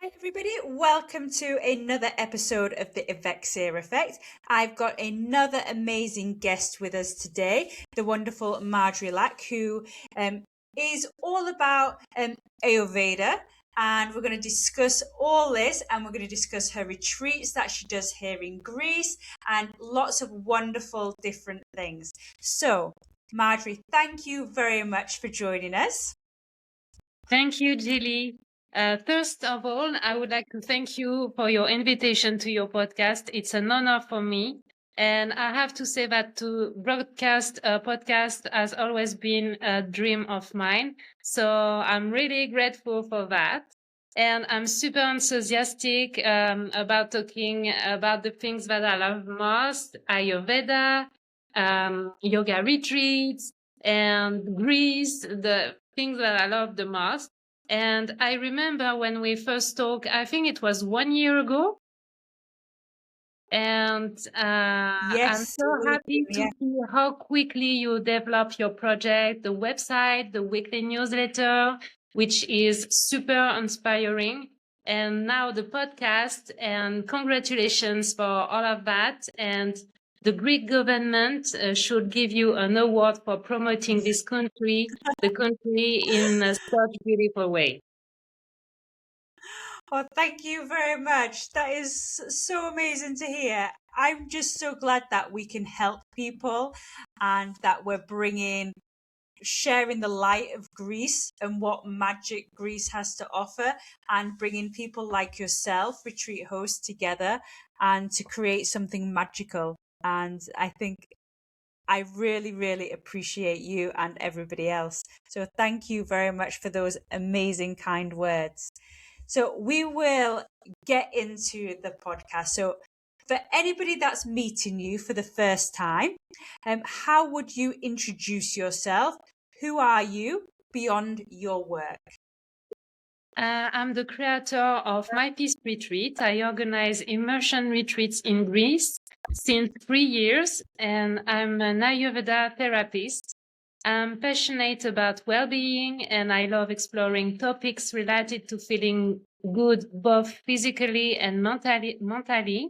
Hi everybody, welcome to another episode of the Evexia Effect. I've got another amazing guest with us today, the wonderful Marjorie Lac, who is all about Ayurveda, and we're going to discuss all this, and we're going to discuss her retreats that she does here in Greece, and lots of wonderful different things. So, Marjorie, thank you very much for joining us. Thank you, Jilly. First of all, I would like to thank you for your invitation to your podcast. It's an honor for me. And I have to say that to broadcast a podcast has always been a dream of mine. So I'm really grateful for that. And I'm super enthusiastic about talking about the things that I love most, Ayurveda, yoga retreats, and Greece, the things that I love the most. And I remember when we first talked, I think it was 1 year ago. And I'm Yes, so it would have happy been, to yeah. see how quickly you develop your project, the website, the weekly newsletter, which is super inspiring. And now the podcast, and congratulations for all of that. And the Greek government should give you an award for promoting this country, the country in such beautiful way. Oh, thank you very much. That is so amazing to hear. I'm just so glad that we can help people and that we're sharing the light of Greece and what magic Greece has to offer, and bringing people like yourself, retreat hosts, together and to create something magical. And I think I really, really appreciate you and everybody else. So thank you very much for those amazing, kind words. So we will get into the podcast. So for anybody that's meeting you for the first time, how would you introduce yourself? Who are you beyond your work? I'm the creator of My Peace Retreat. I organize immersion retreats in Greece since 3 years, and I'm an Ayurveda therapist. I'm passionate about well-being, and I love exploring topics related to feeling good both physically and mentally.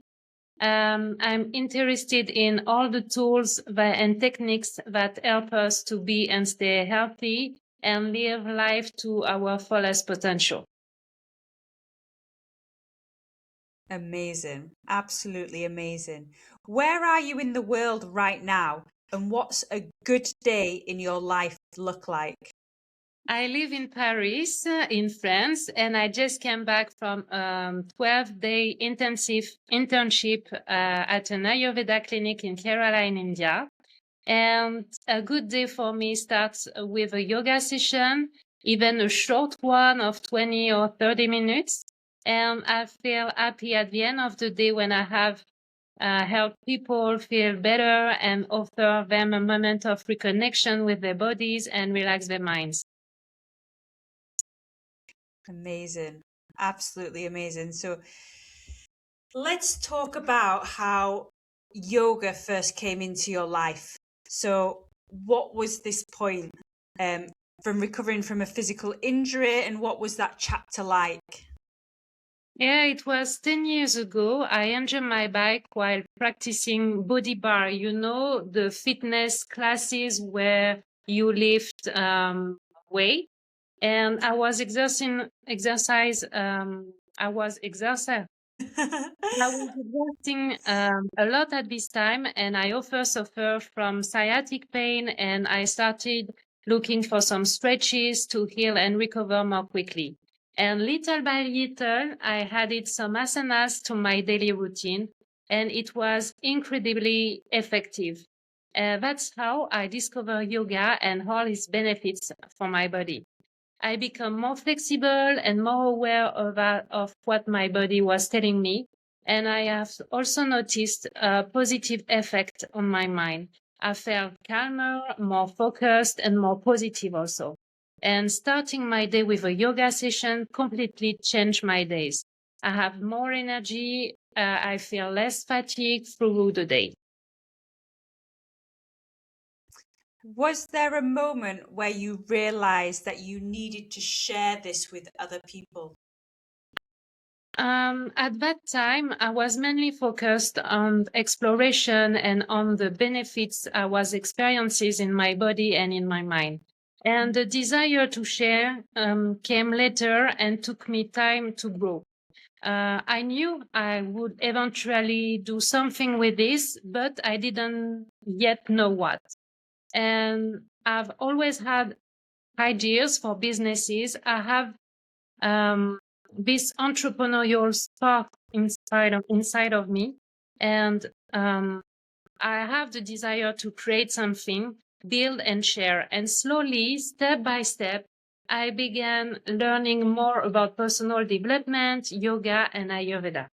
I'm interested in all the tools and techniques that help us to be and stay healthy and live life to our fullest potential. Amazing. Absolutely amazing. Where are you in the world right now? And what's a good day in your life look like? I live in Paris, in France, and I just came back from a 12-day intensive internship at an Ayurveda clinic in Kerala in India. And a good day for me starts with a yoga session, even a short one of 20 or 30 minutes. And I feel happy at the end of the day when I have helped people feel better and offer them a moment of reconnection with their bodies and relax their minds. Amazing. Absolutely amazing. So let's talk about how yoga first came into your life. So what was this point um, from recovering from a physical injury, and what was that chapter like? Yeah, it was 10 years ago. I injured my bike while practicing body bar, the fitness classes where you lift weight. And I was I was exhausting a lot at this time, and I also suffer from sciatic pain, and I started looking for some stretches to heal and recover more quickly. And little by little, I added some asanas to my daily routine, and it was incredibly effective. That's how I discovered yoga and all its benefits for my body. I become more flexible and more aware of what my body was telling me. And I have also noticed a positive effect on my mind. I felt calmer, more focused, and more positive also. And starting my day with a yoga session completely changed my days. I have more energy. I feel less fatigued through the day. Was there a moment where you realized that you needed to share this with other people? At that time, I was mainly focused on exploration and on the benefits I was experiencing in my body and in my mind. And the desire to share came later and took me time to grow. I knew I would eventually do something with this, but I didn't yet know what. And I've always had ideas for businesses. I have this entrepreneurial spark inside of me, and I have the desire to create something, build and share. And slowly, step by step, I began learning more about personal development, yoga, and Ayurveda.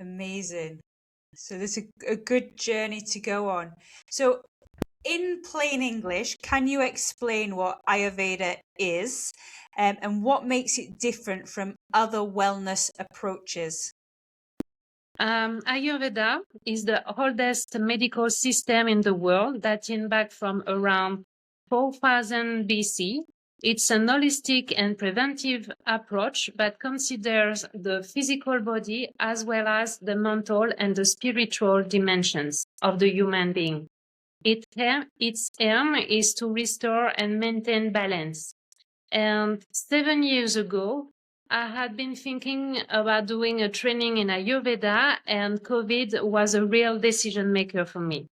Amazing. So there's a good journey to go on. So in plain English, can you explain what Ayurveda is, and what makes it different from other wellness approaches? Ayurveda is the oldest medical system in the world dating back from around 4000 BC. It's an holistic and preventive approach that considers the physical body as well as the mental and the spiritual dimensions of the human being. Its aim is to restore and maintain balance. And 7 years ago, I had been thinking about doing a training in Ayurveda, and COVID was a real decision maker for me.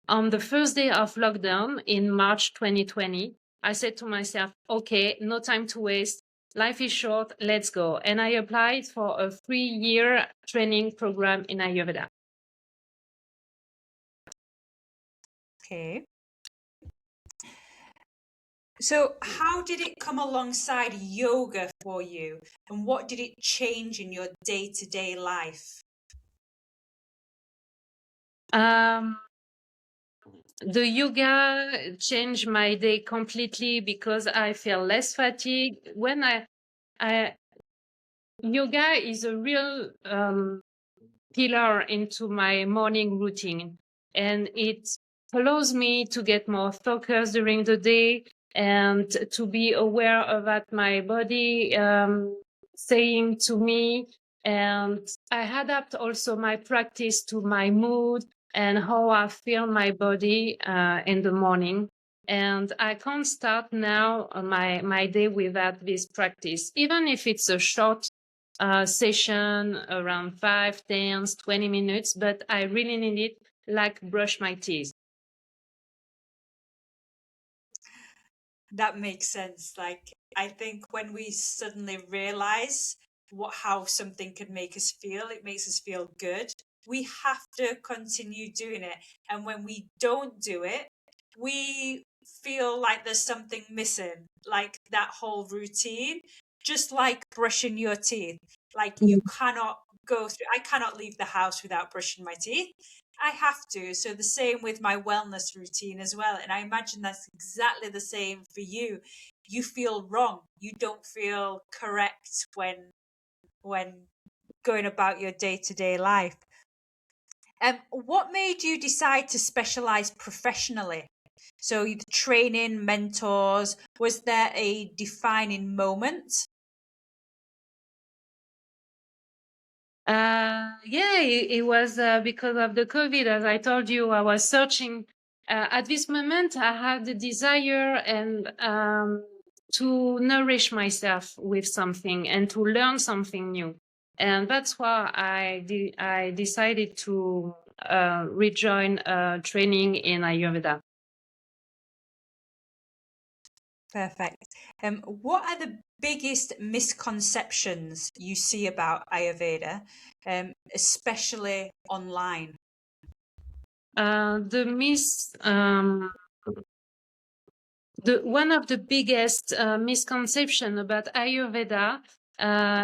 On the first day of lockdown in March 2020, I said to myself, okay, no time to waste. Life is short, let's go. And I applied for a 3-year training program in Ayurveda. Okay. So how did it come alongside yoga for you, and what did it change in your day-to-day life? Um, the yoga changed my day completely because I feel less fatigued. I yoga is a real pillar into my morning routine, and it allows me to get more focus during the day and to be aware of what my body saying to me. And I adapt also my practice to my mood and how I feel my body in the morning. And I can't start now my day without this practice, even if it's a short session around 5, 10, 20 minutes, but I really need it like brush my teeth. That makes sense. Like, I think when we suddenly realize how something can make us feel, it makes us feel good. We have to continue doing it. And when we don't do it, we feel like there's something missing, like that whole routine, just like brushing your teeth. Like, you cannot I cannot leave the house without brushing my teeth. I have to. So the same with my wellness routine as well. And I imagine that's exactly the same for you. You feel wrong. You don't feel correct when going about your day-to-day life. What made you decide to specialize professionally? So the training, mentors, was there a defining moment? Yeah, it was because of the COVID. As I told you, I was searching. At this moment, I had the desire and to nourish myself with something and to learn something new. And that's why I decided to rejoin training in Ayurveda. Perfect. What are the biggest misconceptions you see about Ayurveda, especially online? The miss the one of the biggest misconception about Ayurveda,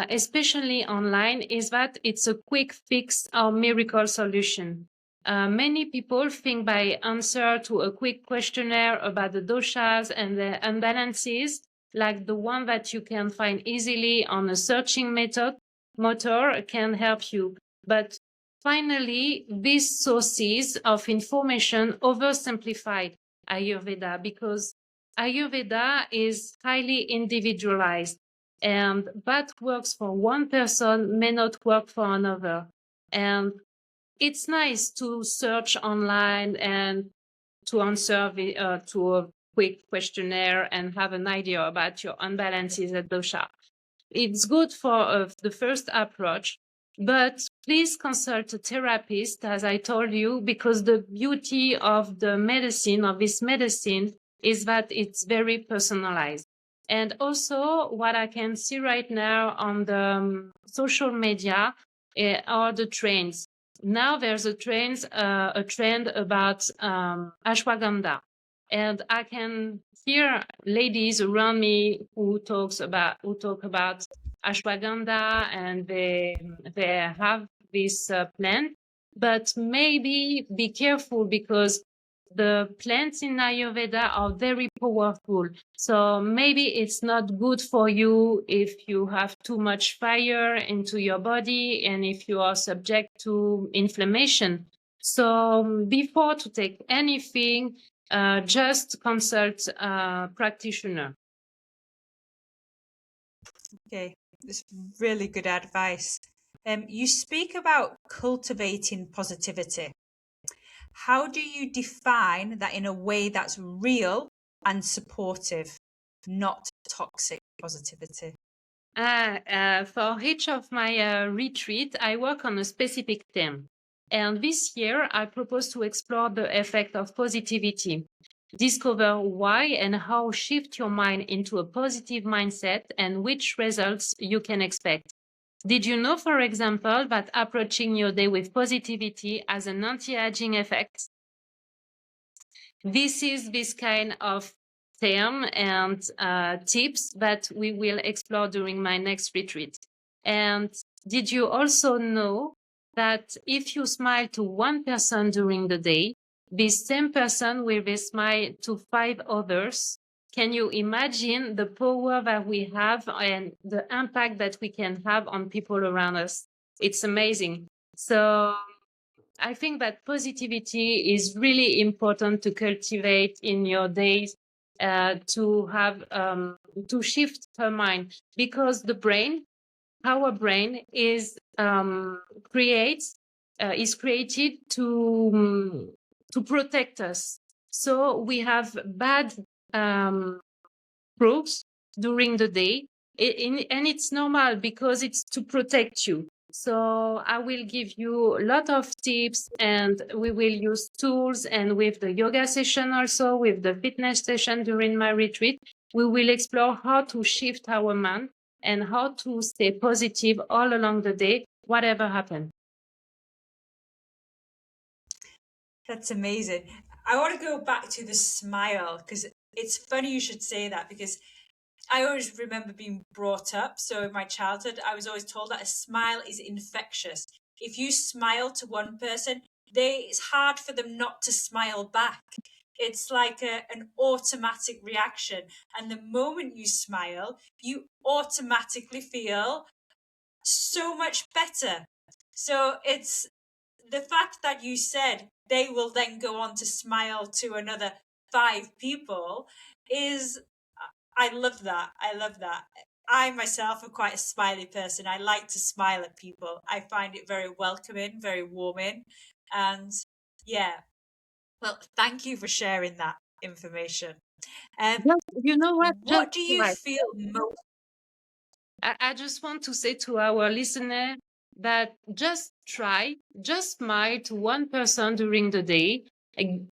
especially online, is that it's a quick fix or miracle solution. Many people think by answer to a quick questionnaire about the doshas and the imbalances, like the one that you can find easily on a searching motor, can help you. But finally, these sources of information oversimplified Ayurveda because Ayurveda is highly individualized. And what works for one person may not work for another. And it's nice to search online and to answer to a quick questionnaire and have an idea about your unbalances at dosha. It's good for the first approach, but please consult a therapist, as I told you, because the beauty of the medicine, of this medicine, is that it's very personalized. And also, what I can see right now on the social media are the trends. Now there's a trend about ashwagandha, and I can hear ladies around me who talk about ashwagandha, and they have this plant, but maybe be careful because the plants in Ayurveda are very powerful. So maybe it's not good for you if you have too much fire into your body and if you are subject to inflammation. So before to take anything, just consult a practitioner. Okay, it's really good advice. You speak about cultivating positivity. How do you define that in a way that's real and supportive, not toxic positivity? For each of my retreat, I work on a specific theme. And this year, I propose to explore the effect of positivity, discover why and how shift your mind into a positive mindset and which results you can expect. Did you know, for example, that approaching your day with positivity has an anti-aging effect? This is this kind of term and tips that we will explore during my next retreat. And did you also know that if you smile to one person during the day, this same person will be smile to 5 others? Can you imagine the power that we have and the impact that we can have on people around us? It's amazing. So I think that positivity is really important to cultivate in your days, to have to shift her mind, because our brain creates is created to protect us. So we have bad proofs during the day, and it's normal because it's to protect you. So I will give you a lot of tips, and we will use tools, and with the yoga session, also with the fitness session during my retreat, we will explore how to shift our mind and how to stay positive all along the day, whatever happens. That's amazing. I want to go back to the smile because it's funny you should say that, because I always remember being brought up. So in my childhood, I was always told that a smile is infectious. If you smile to one person, it's hard for them not to smile back. It's like an automatic reaction. And the moment you smile, you automatically feel so much better. So it's the fact that you said they will then go on to smile to another 5 people is, I love that. I love that. I myself am quite a smiley person. I like to smile at people. I find it very welcoming, very warming. And yeah, well, thank you for sharing that information. You know what? Just What do you right. feel most? I just want to say to our listener that just smile to one person during the day, and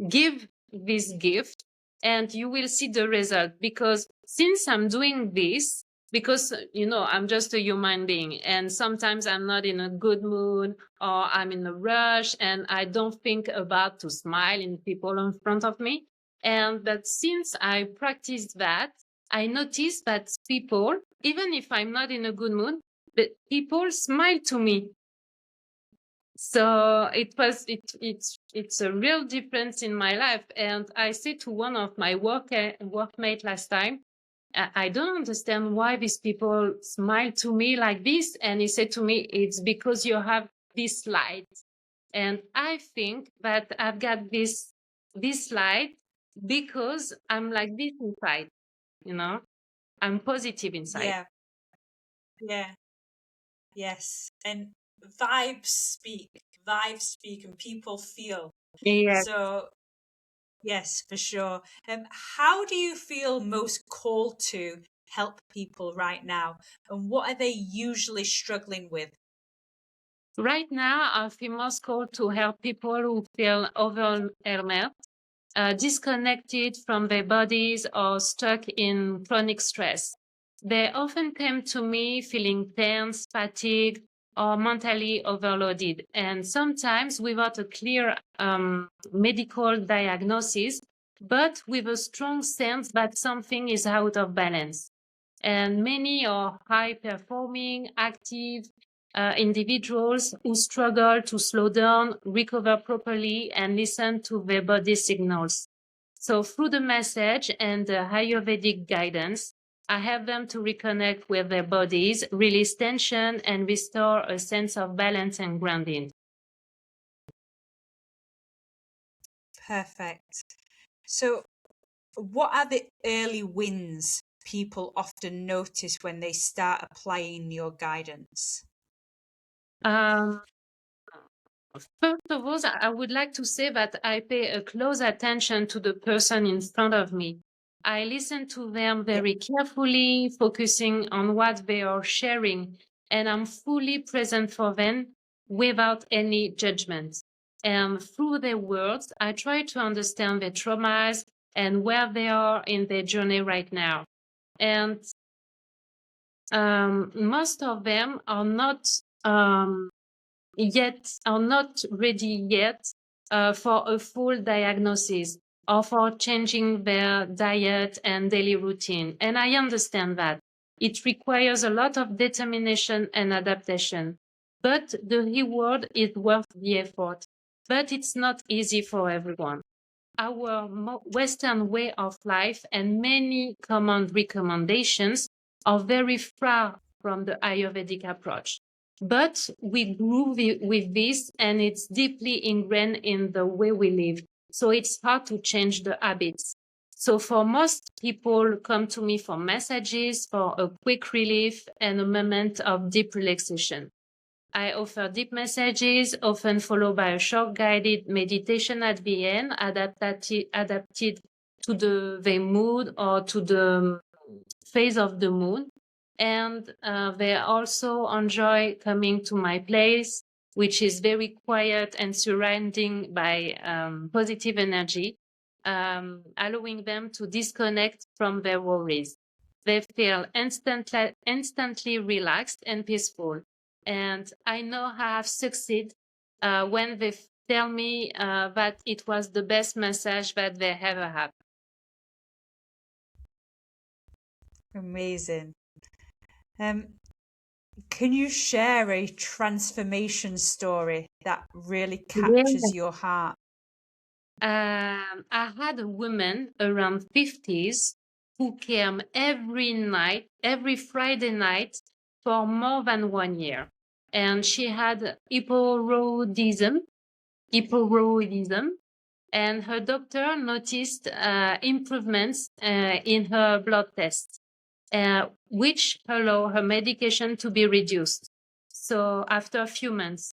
give this gift, and you will see the result. Because since I'm doing this, because I'm just a human being, and sometimes I'm not in a good mood, or I'm in a rush, and I don't think about to smile in people in front of me. And that since I practice that, I notice that people, even if I'm not in a good mood, but people smile to me. So it's a real difference in my life. And I said to one of my workmate last time, I don't understand why these people smile to me like this. And he said to me, it's because you have this light. And I think that I've got this light because I'm like this inside, you know. I'm positive inside. Yeah. Yes. And vibes speak, and people feel. Yes. So, yes, for sure. How do you feel most called to help people right now? And what are they usually struggling with? Right now, I feel most called to help people who feel overwhelmed, disconnected from their bodies, or stuck in chronic stress. They often come to me feeling tense, fatigued, or mentally overloaded, and sometimes without a clear medical diagnosis, but with a strong sense that something is out of balance. And many are high performing, active individuals who struggle to slow down, recover properly, and listen to their body signals. So, through the message and the Ayurvedic guidance, I help them to reconnect with their bodies, release tension, and restore a sense of balance and grounding. Perfect. So, what are the early wins people often notice when they start applying your guidance? Um, First of all, I would like to say that I pay a close attention to the person in front of me. I listen to them Yep. very carefully, focusing on what they are sharing, and I'm fully present for them without any judgment. And through their words, I try to understand their traumas and where they are in their journey right now. And most of them um, are not ready yet for a full diagnosis or for changing their diet and daily routine. And I understand that. It requires a lot of determination and adaptation. But the reward is worth the effort. But it's not easy for everyone. Our Western way of life and many common recommendations are very far from the Ayurvedic approach. But we grew with this, and it's deeply ingrained in the way we live. So it's hard to change the habits. So for most people come to me for messages, for a quick relief and a moment of deep relaxation. I offer deep messages, often followed by a short guided meditation at the end, adapted to their mood or to the phase of the moon. And they also enjoy coming to my place, which is very quiet and surrounding by positive energy, allowing them to disconnect from their worries. They feel instantly relaxed and peaceful. And I know I have succeeded when they tell me that it was the best massage that they ever had. Amazing. Can you share a transformation story that really Yeah. captures your heart? I had a woman around 50s who came every night, every Friday night for more than 1 year. And she had hypothyroidism, and her doctor noticed improvements in her blood tests, which allow her medication to be reduced. So after a few months.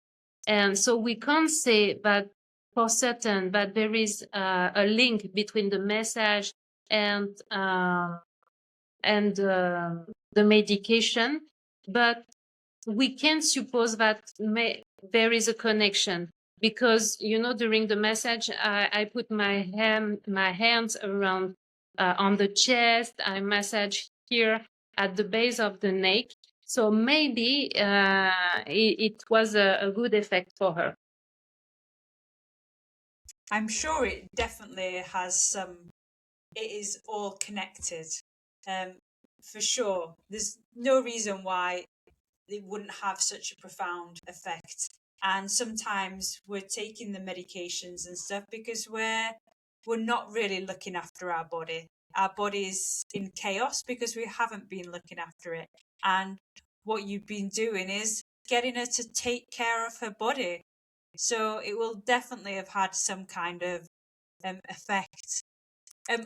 And so we can't say that for certain that there is a link between the massage and the medication, but we can suppose that there is a connection because during the massage I put my hands around on the chest. I massage here at the base of the neck, so maybe it was a good effect for her. I'm sure it definitely has some, it is all connected. Um, for sure. There's no reason why it wouldn't have such a profound effect. And sometimes we're taking the medications and stuff because we're not really looking after our body. Our body is in chaos because we haven't been looking after it. And what you've been doing is getting her to take care of her body. So it will definitely have had some kind of effect.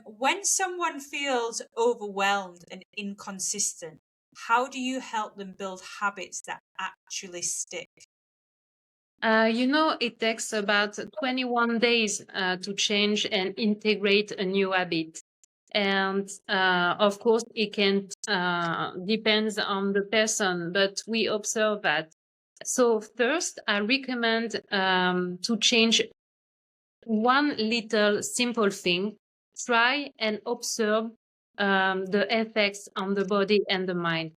When someone feels overwhelmed and inconsistent, how do you help them build habits that actually stick? It takes about 21 days to change and integrate a new habit. And of course, it can depends on the person, but we observe that. So first, I recommend to change one little simple thing. Try and observe the effects on the body and the mind.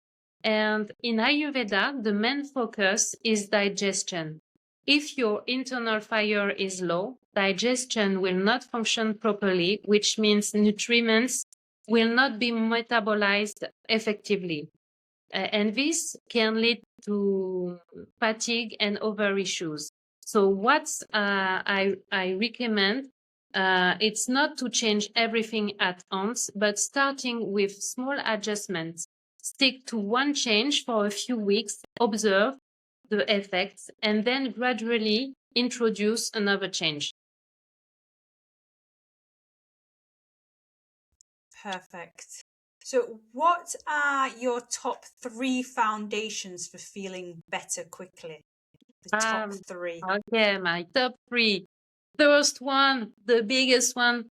And in Ayurveda, the main focus is digestion. If your internal fire is low, digestion will not function properly, which means nutrients will not be metabolized effectively. And this can lead to fatigue and other issues. So what I recommend, it's not to change everything at once, but starting with small adjustments. Stick to one change for a few weeks, observe the effects, and then gradually introduce another change. Perfect. So, what are your top 3 foundations for feeling better quickly? The top 3. Okay, my top 3. First one, the biggest one,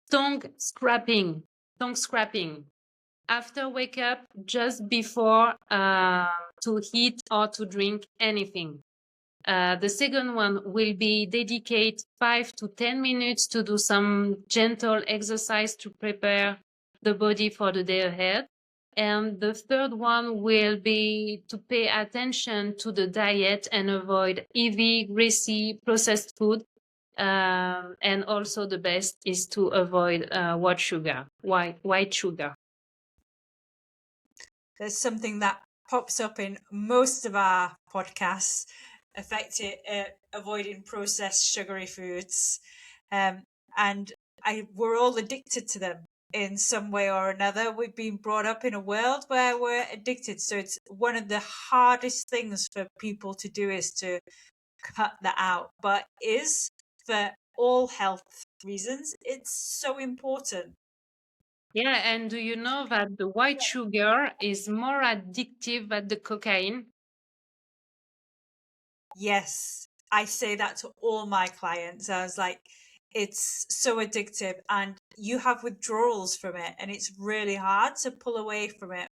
tongue scraping. Tongue scraping. After wake up, just before to eat or to drink anything. The second one will be dedicate 5 to 10 minutes to do some gentle exercise to prepare the body for the day ahead. And the third one will be to pay attention to the diet and avoid heavy, greasy, processed food. And also the best is to avoid white sugar. There's something that pops up in most of our podcasts, avoiding processed sugary foods, and we're all addicted to them in some way or another. We've been brought up in a world where we're addicted, so it's one of the hardest things for people to do is to cut that out. But is for all health reasons, it's so important. Yeah, and do you know that the white sugar is more addictive than the cocaine? Yes, I say that to all my clients. I was like, it's so addictive, and you have withdrawals from it, and it's really hard to pull away from it.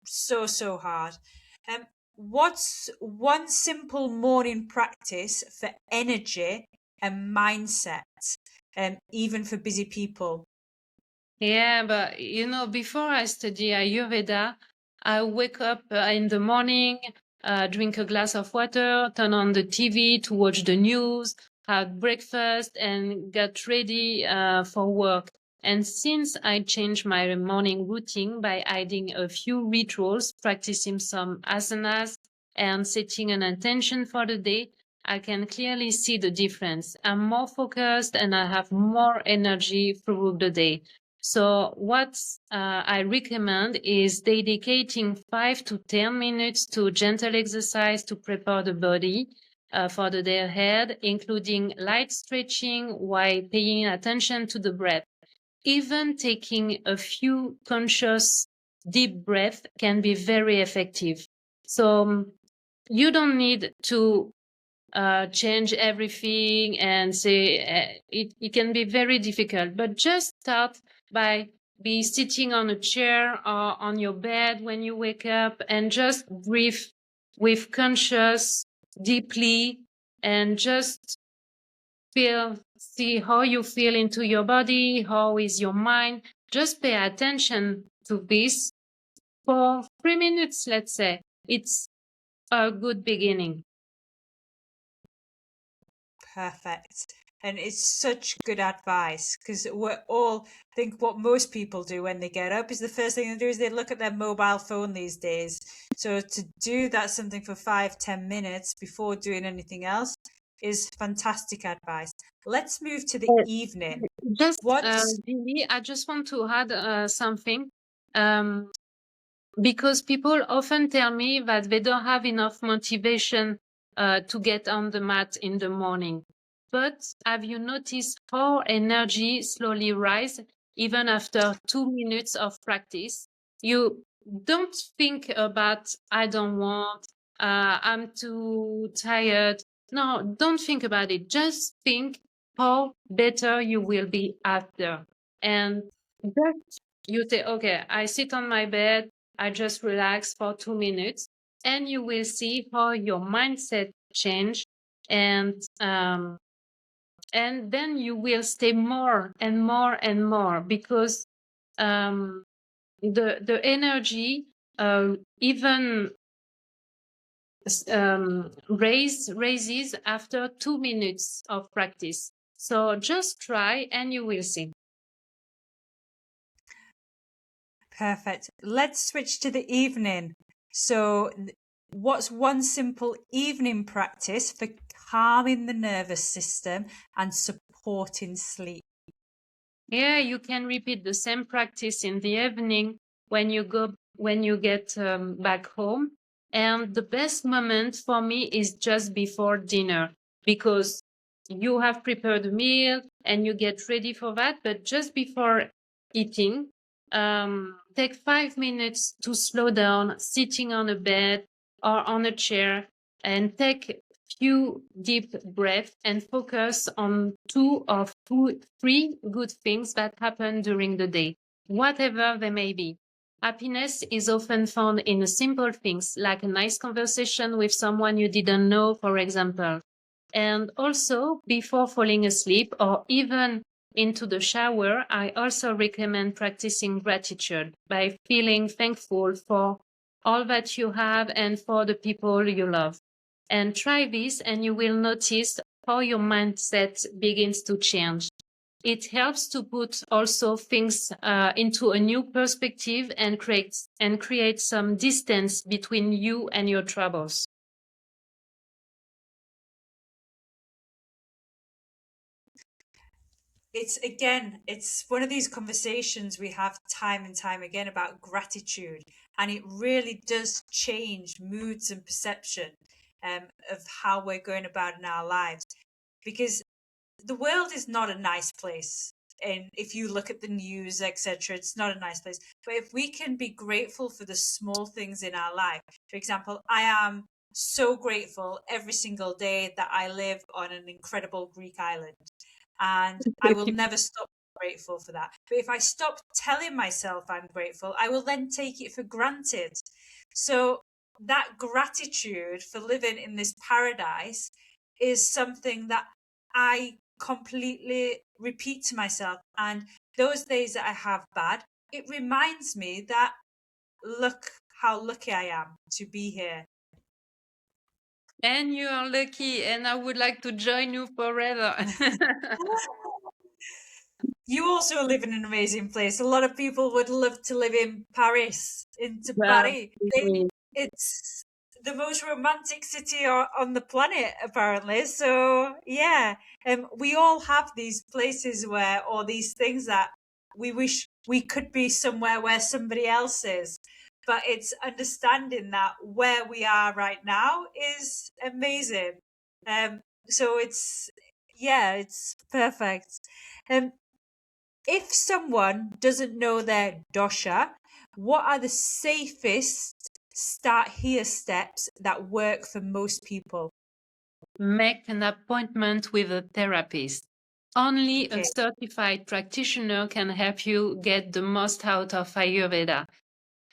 So hard. What's one simple morning practice for energy and mindset, even for busy people? Yeah, but before I study Ayurveda, I wake up in the morning, drink a glass of water, turn on the TV to watch the news, have breakfast, and get ready for work. And since I changed my morning routine by adding a few rituals, practicing some asanas, and setting an intention for the day, I can clearly see the difference. I'm more focused and I have more energy through the day. So what I recommend is dedicating 5 to 10 minutes to gentle exercise to prepare the body for the day ahead, including light stretching while paying attention to the breath. Even taking a few conscious deep breaths can be very effective. So you don't need to change everything and say it can be very difficult, but just start by be sitting on a chair or on your bed when you wake up and just breathe with conscious deeply and just see how you feel into your body, how is your mind. Just pay attention to this for 3 minutes, let's say. It's a good beginning. Perfect. And it's such good advice because we're all, I think what most people do when they get up is the first thing they do is they look at their mobile phone these days. So to do that something for 5-10 minutes before doing anything else is fantastic advice. Let's move to the evening. Just, What's Lily, I just want to add something. Because people often tell me that they don't have enough motivation to get on the mat in the morning. but have you noticed how energy slowly rise even after 2 minutes of practice? You don't think about, I don't want, I'm too tired. No, don't think about it. Just think how better you will be after. And just you say, okay, I sit on my bed, I just relax for 2 minutes, and you will see how your mindset change, and then you will stay more and more and more, because um, the energy even raises after 2 minutes of practice. So just try and you will see. Perfect. Let's switch to the evening. So, what's one simple evening practice for calming the nervous system and supporting sleep? Yeah, you can repeat the same practice in the evening when you get back home. And the best moment for me is just before dinner, because you have prepared a meal and you get ready for that. But just before eating, take 5 minutes to slow down, sitting on a bed or on a chair, and take few deep breaths and focus on three good things that happen during the day, whatever they may be. Happiness is often found in simple things, like a nice conversation with someone you didn't know, for example. And also, before falling asleep or even into the shower, I also recommend practicing gratitude by feeling thankful for all that you have and for the people you love. And try this, and you will notice how your mindset begins to change. It helps to put also things into a new perspective and create some distance between you and your troubles. It's one of these conversations we have time and time again about gratitude, and it really does change moods and perception of how we're going about in our lives, because the world is not a nice place. And if you look at the news, etc., it's not a nice place. But if we can be grateful for the small things in our life, for example, I am so grateful every single day that I live on an incredible Greek island, and I will never stop being grateful for that. But if I stop telling myself I'm grateful, I will then take it for granted. So that gratitude for living in this paradise is something that I completely repeat to myself. And those days that I have bad, it reminds me that look how lucky I am to be here. And you are lucky, and I would like to join you forever. You also live in an amazing place. A lot of people would love to live in Paris, into Well, Paris. It's the most romantic city on the planet, apparently. So yeah, we all have these places where, or these things that we wish we could be somewhere where somebody else is. But it's understanding that where we are right now is amazing. Um, so it's perfect. Um, if someone doesn't know their dosha, what are the safest start here steps that work for most people? Make an appointment with a therapist. Only a Okay, certified practitioner can help you get the most out of Ayurveda.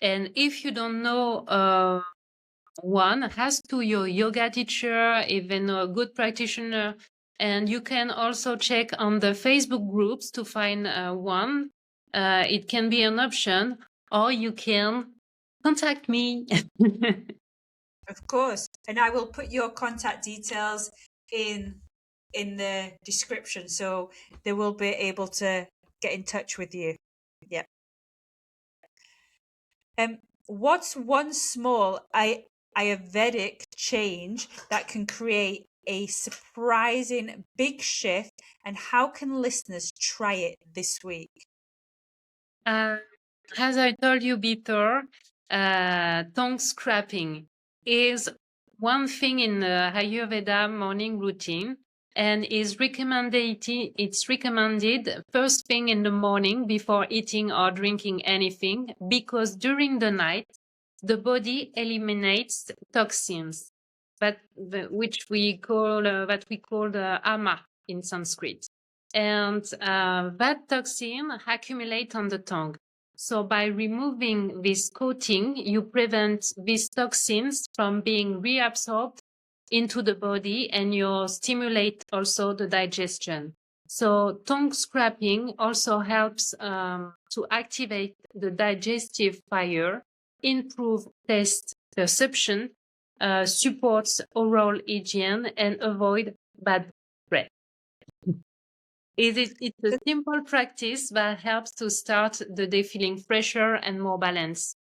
And if you don't know one, ask to your yoga teacher, even a good practitioner. And you can also check on the Facebook groups to find one. It can be an option, or you can contact me. of course. And I will put your contact details in the description so they will be able to get in touch with you. Yep. What's one small Ayurvedic change that can create a surprising big shift, and how can listeners try it this week? Uh, as I told you before, tongue scrapping is one thing in the Ayurveda morning routine. and it's recommended first thing in the morning before eating or drinking anything, because during the night the body eliminates toxins which we call ama in Sanskrit, and that toxin accumulate on the tongue. So by removing this coating, you prevent these toxins from being reabsorbed into the body, and you stimulate also the digestion. So tongue scraping also helps to activate the digestive fire, improve taste perception, supports oral hygiene, and avoid bad breath. It's a simple practice that helps to start the day feeling fresher and more balanced.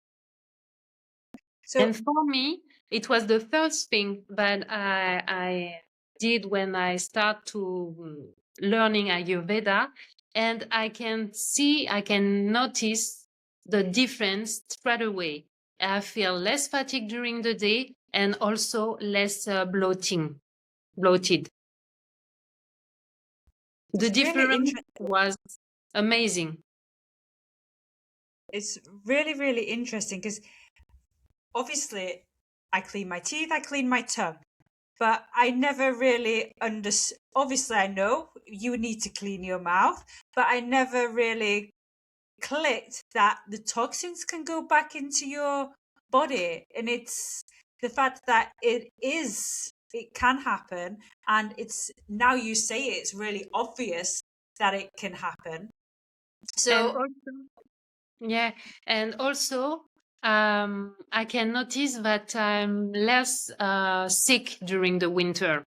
And for me, it was the first thing that I did when I start to learning Ayurveda, and I can notice the difference straight away. I feel less fatigue during the day and also less bloated. The difference was amazing. It's really, really interesting because obviously I clean my teeth, I clean my tongue, but I never really understood. Obviously, I know you need to clean your mouth, but I never really clicked that the toxins can go back into your body. And it's the fact that it can happen. And it's now you say it's really obvious that it can happen. So, and also I can notice that I'm less sick during the winter.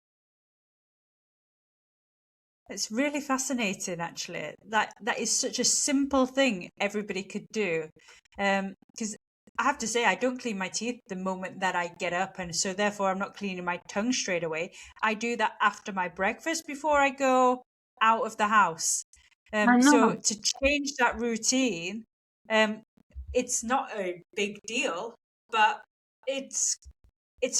it's really fascinating, actually. That is such a simple thing everybody could do. Because I have to say, I don't clean my teeth the moment that I get up, and so therefore I'm not cleaning my tongue straight away. I do that after my breakfast before I go out of the house. So to change that routine, it's not a big deal, but it's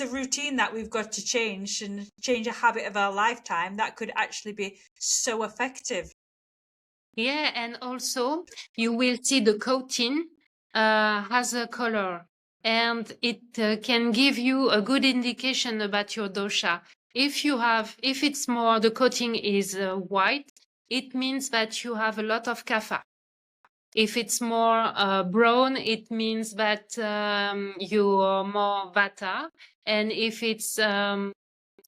a routine that we've got to change and change a habit of our lifetime that could actually be so effective. Yeah, and also you will see the coating has a color, and it can give you a good indication about your dosha. If it's more, the coating is white, it means that you have a lot of kapha. If it's more brown, it means that you're more vata, and if it's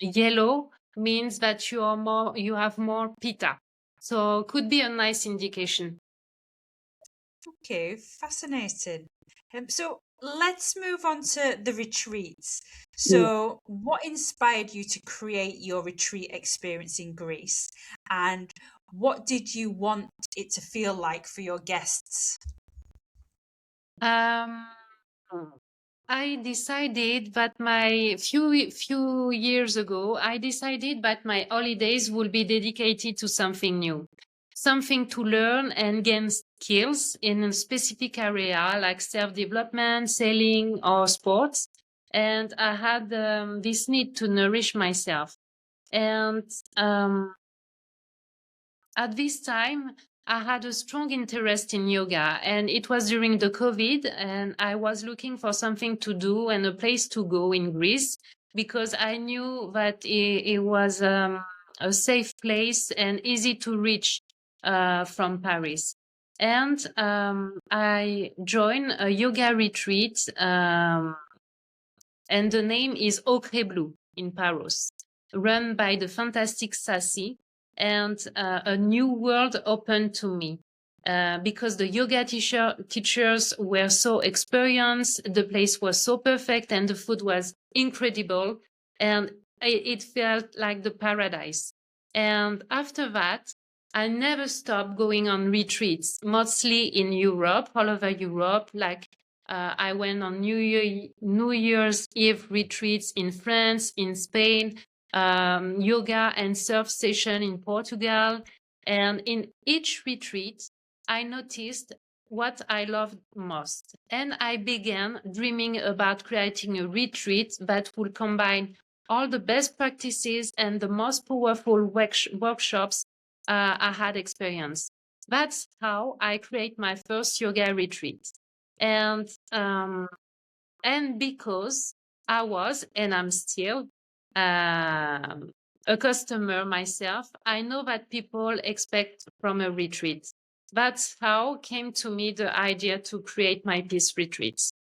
yellow, means that you have more pitta. So could be a nice indication. Okay, fascinating. So let's move on to the retreats. So, what inspired you to create your retreat experience in Greece? And what did you want it to feel like for your guests? Um, I decided that my few years ago, I decided that my holidays will be dedicated to something new, something to learn and gain skills in a specific area like self-development, selling, or sports. And I had this need to nourish myself. And at this time, I had a strong interest in yoga, and it was during the COVID, and I was looking for something to do and a place to go in Greece, because I knew that it was a safe place and easy to reach from Paris. And I joined a yoga retreat, and the name is Ocre Blue in Paros, run by the fantastic Sassy, and a new world opened to me. Because the yoga teachers were so experienced, the place was so perfect, and the food was incredible, and it felt like the paradise. And after that, I never stopped going on retreats, mostly in Europe, all over Europe. Like I went on New Year's Eve retreats in France, in Spain, yoga and surf session in Portugal. And in each retreat, I noticed what I loved most. And I began dreaming about creating a retreat that would combine all the best practices and the most powerful workshops I had experienced. That's how I create my first yoga retreat. And because I was, and I'm still, a customer myself, I know that people expect from a retreat. That's how came to me the idea to create my peace retreats.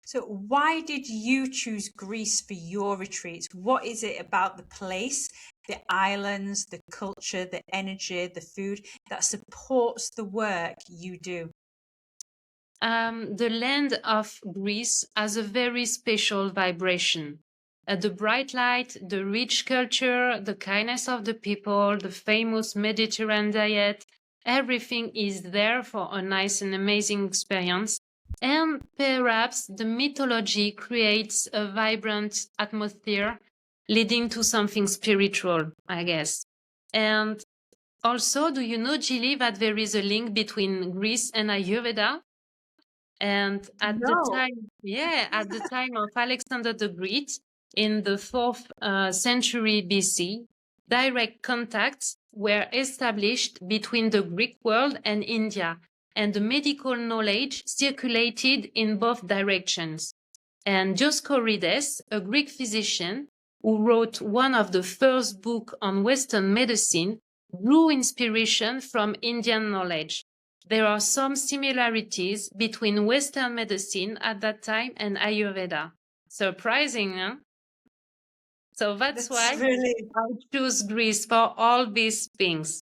So, why did you choose Greece for your retreats? What is it about the place, the islands, the culture, the energy, the food that supports the work you do? The land of Greece has a very special vibration. The bright light, the rich culture, the kindness of the people, the famous Mediterranean diet, everything is there for a nice and amazing experience. And perhaps the mythology creates a vibrant atmosphere leading to something spiritual, I guess. And also, do you know, Gilly, that there is a link between Greece and Ayurveda? And at the No. time, yeah, at the time of Alexander the Great in the 4th century BC, direct contacts were established between the Greek world and India, and the medical knowledge circulated in both directions. And Dioscorides, a Greek physician who wrote one of the first books on Western medicine, drew inspiration from Indian knowledge. There are some similarities between Western medicine at that time and Ayurveda. Surprising, huh? So that's That's why really I choose Greece for all these things.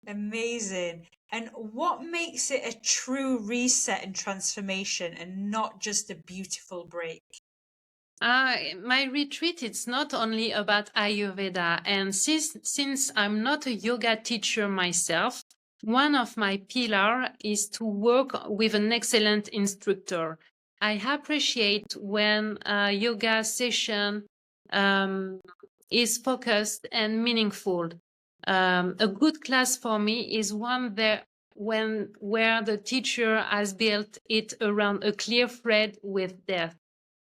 amazing. And what makes it a true reset and transformation and not just a beautiful break? My retreat, it's not only about Ayurveda. And since I'm not a yoga teacher myself, one of my pillar is to work with an excellent instructor. I appreciate when a yoga session um, is focused and meaningful. A good class for me is one where the teacher has built it around a clear thread with depth.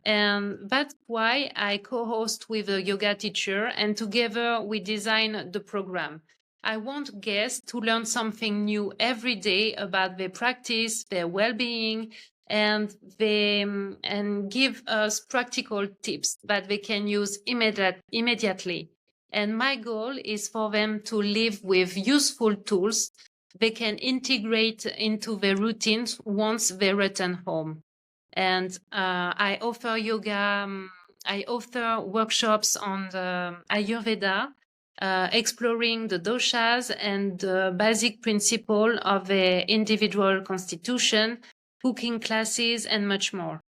And that's why I co-host with a yoga teacher, and together we design the program. I want guests to learn something new every day about their practice, their well-being, and and give us practical tips that they can use immediately. And my goal is for them to live with useful tools they can integrate into their routines once they return home. And I offer yoga. I offer workshops on the Ayurveda, exploring the doshas and the basic principle of the individual constitution, cooking classes, and much more.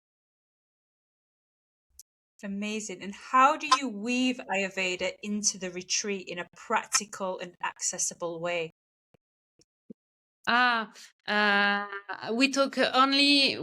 Amazing. And how do you weave Ayurveda into the retreat in a practical and accessible way? Ah, we talk only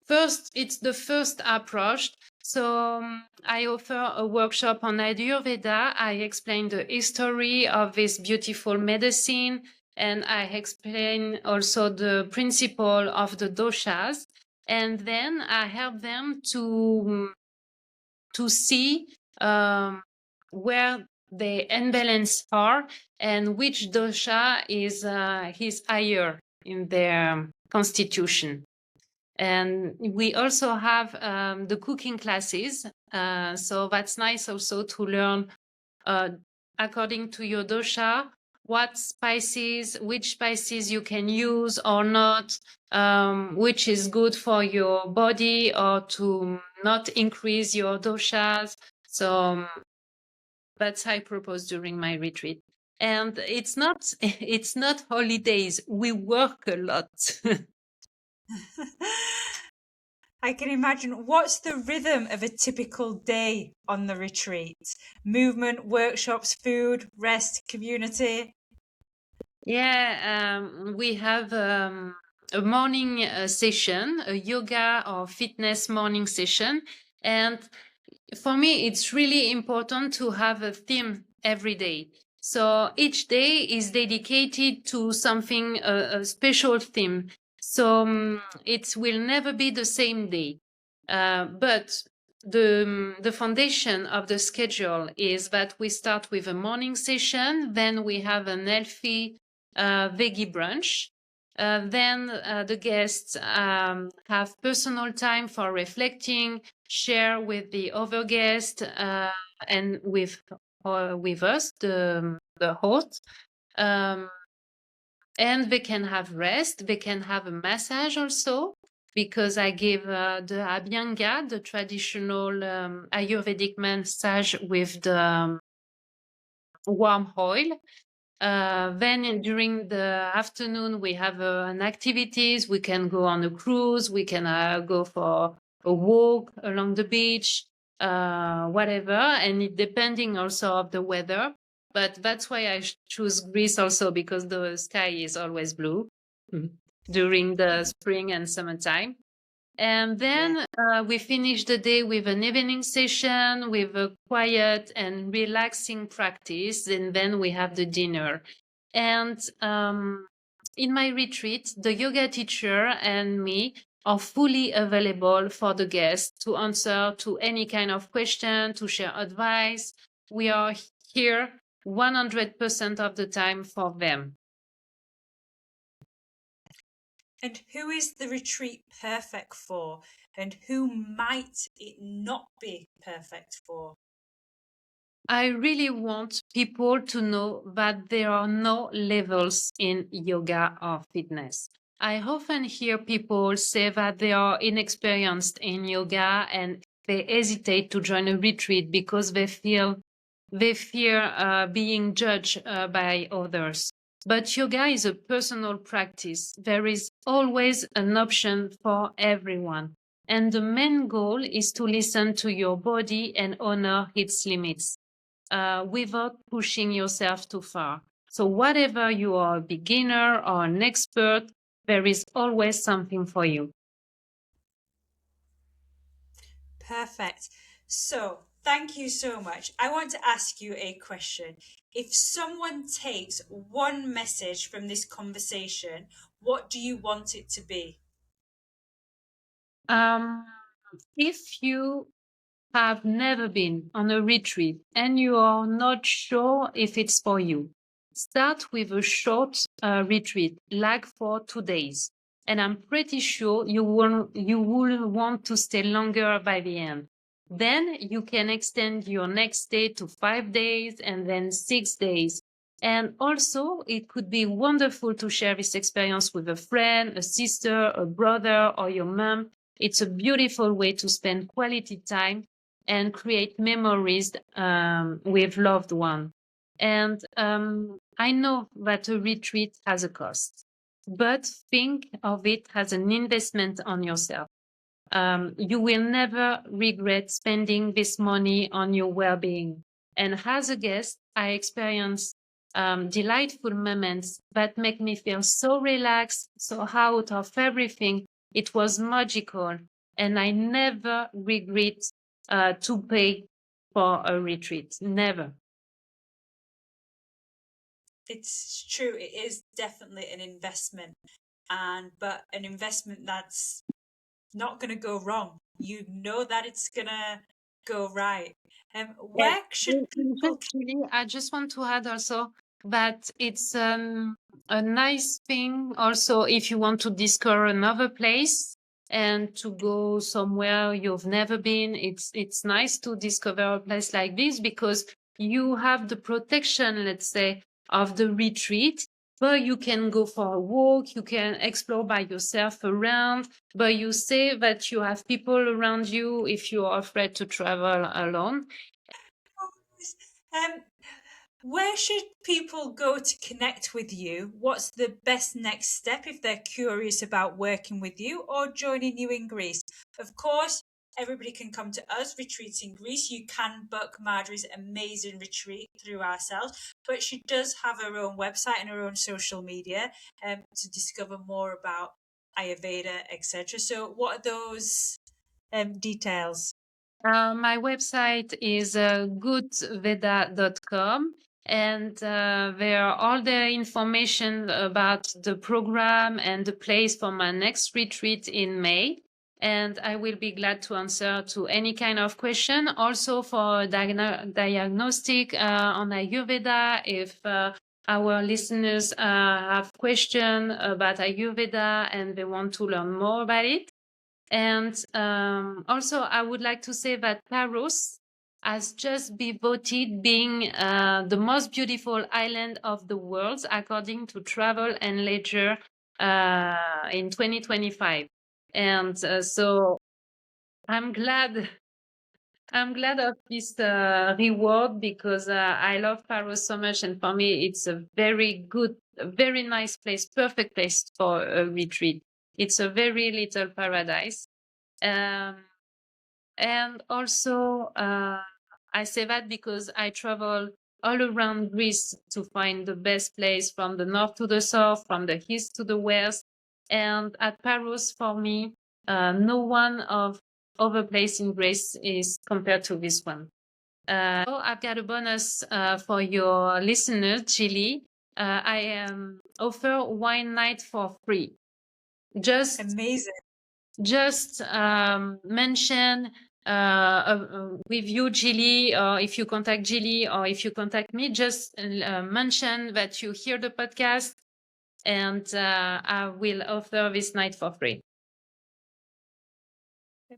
first, it's the first approach. So I offer a workshop on Ayurveda. I explain the history of this beautiful medicine, and I explain also the principle of the doshas. And then I help them to see where the imbalance are and which dosha is higher in their constitution. And we also have the cooking classes, so that's nice also to learn uh, according to your dosha which spices you can use or not, which is good for your body or to not increase your doshas. So that's I propose during my retreat. And it's not it's not holidays. We work a lot. I can imagine. What's the rhythm of a typical day on the retreat? Movement, workshops, food, rest, community. Yeah, we have a morning session, a yoga or fitness morning session. And for me, it's really important to have a theme every day. So each day is dedicated to something, a special theme. So it will never be the same day. But the foundation of the schedule is that we start with a morning session, then we have an healthy veggie brunch. Then the guests have personal time for reflecting, share with the other guest and with us, the host. And they can have rest. They can have a massage also, because I give the Abhyanga, the traditional Ayurvedic massage with the warm oil. Then during the afternoon, we have an activities. We can go on a cruise. We can go for a walk along the beach, whatever. And it depending also of the weather. But that's why I choose Greece also, because the sky is always blue during the spring and summertime. And then we finish the day with an evening session with a quiet and relaxing practice. And then we have the dinner. And in my retreat, the yoga teacher and me are fully available for the guests to answer to any kind of question, to share advice. We are here 100% of the time for them. And who is the retreat perfect for? And who might it not be perfect for? I really want people to know that there are no levels in yoga or fitness. I often hear people say that they are inexperienced in yoga and they hesitate to join a retreat because they fear being judged by others. But yoga is a personal practice. There is always an option for everyone. And the main goal is to listen to your body and honor its limits without pushing yourself too far. So, whatever you are, a beginner or an expert, there is always something for you. Perfect. So, thank you so much. I want to ask you a question. If someone takes one message from this conversation, what do you want it to be? Um, if you have never been on a retreat and you are not sure if it's for you, start with a short retreat, like for 2 days. And I'm pretty sure you will want to stay longer by the end. Then you can extend your next stay to 5 days and then 6 days. And also, it could be wonderful to share this experience with a friend, a sister, a brother, or your mom. It's a beautiful way to spend quality time and create memories with loved one. And I know that a retreat has a cost, but think of it as an investment on yourself. You will never regret spending this money on your well-being. And as a guest, I experience delightful moments that make me feel so relaxed, so out of everything. It was magical, and I never regret to pay for a retreat. Never. It's true, it is definitely an investment, but an investment that's not going to go wrong. You know that it's going to go right. And Where should people? I just want to add also that it's a nice thing also if you want to discover another place and to go somewhere you've never been. It's nice to discover a place like this because you have the protection, let's say, of the retreat. But you can go for a walk, you can explore by yourself around, but you say that you have people around you if you are afraid to travel alone. Um, where should people go to connect with you? What's the best next step if they're curious about working with you or joining you in Greece? Of course, everybody can come to us, Retreats in Greece. You can book Marjorie's amazing retreat through ourselves, but she does have her own website and her own social media to discover more about Ayurveda, etc. So, what are those details? My website is goodveda.com, and there are all the information about the program and the place for my next retreat in May. and I will be glad to answer to any kind of question. Also for diagnostic on Ayurveda, if our listeners have question about Ayurveda and they want to learn more about it. And also, I would like to say that Paros has just been voted being the most beautiful island of the world, according to Travel and Leisure in 2025. And so I'm glad. I'm glad of this reward because I love Paros so much, and for me, it's a very good, a very nice place, perfect place for a retreat. It's a very little paradise. Um, and also, I say that because I travel all around Greece to find the best place from the north to the south, from the east to the west. And at Paros, for me, no one of other place in Greece is compared to this one. So I've got a bonus for your listeners, Chili. I offer wine night for free. Amazing. Just mention with you, Gilly, or if you contact Gilly, or if you contact me, just mention that you hear the podcast, and I will offer this night for free.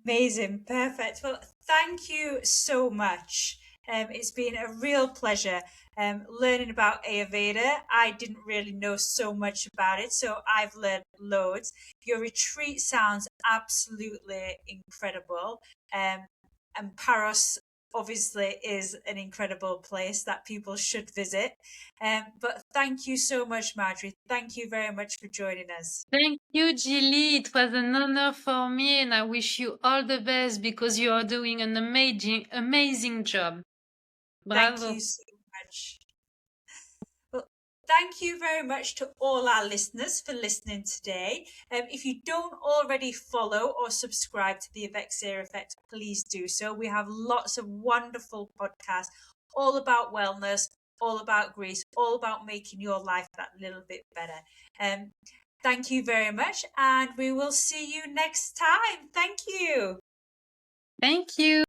Amazing. Perfect. Well, thank you so much. It's been a real pleasure learning about Ayurveda. I didn't really know so much about it, so I've learned loads. Your retreat sounds absolutely incredible. And Paros obviously is an incredible place that people should visit. But thank you so much, Marjorie. Thank you very much for joining us. Thank you, Gilly. It was an honor for me, and I wish you all the best because you are doing an amazing job. Thank Bravo. you so much. Well, thank you very much to all our listeners for listening today. If you don't already follow or subscribe to the Evexia Effect, please do so. We have lots of wonderful podcasts all about wellness, all about Greece, all about making your life that little bit better. Thank you very much, and we will see you next time. Thank you. Thank you.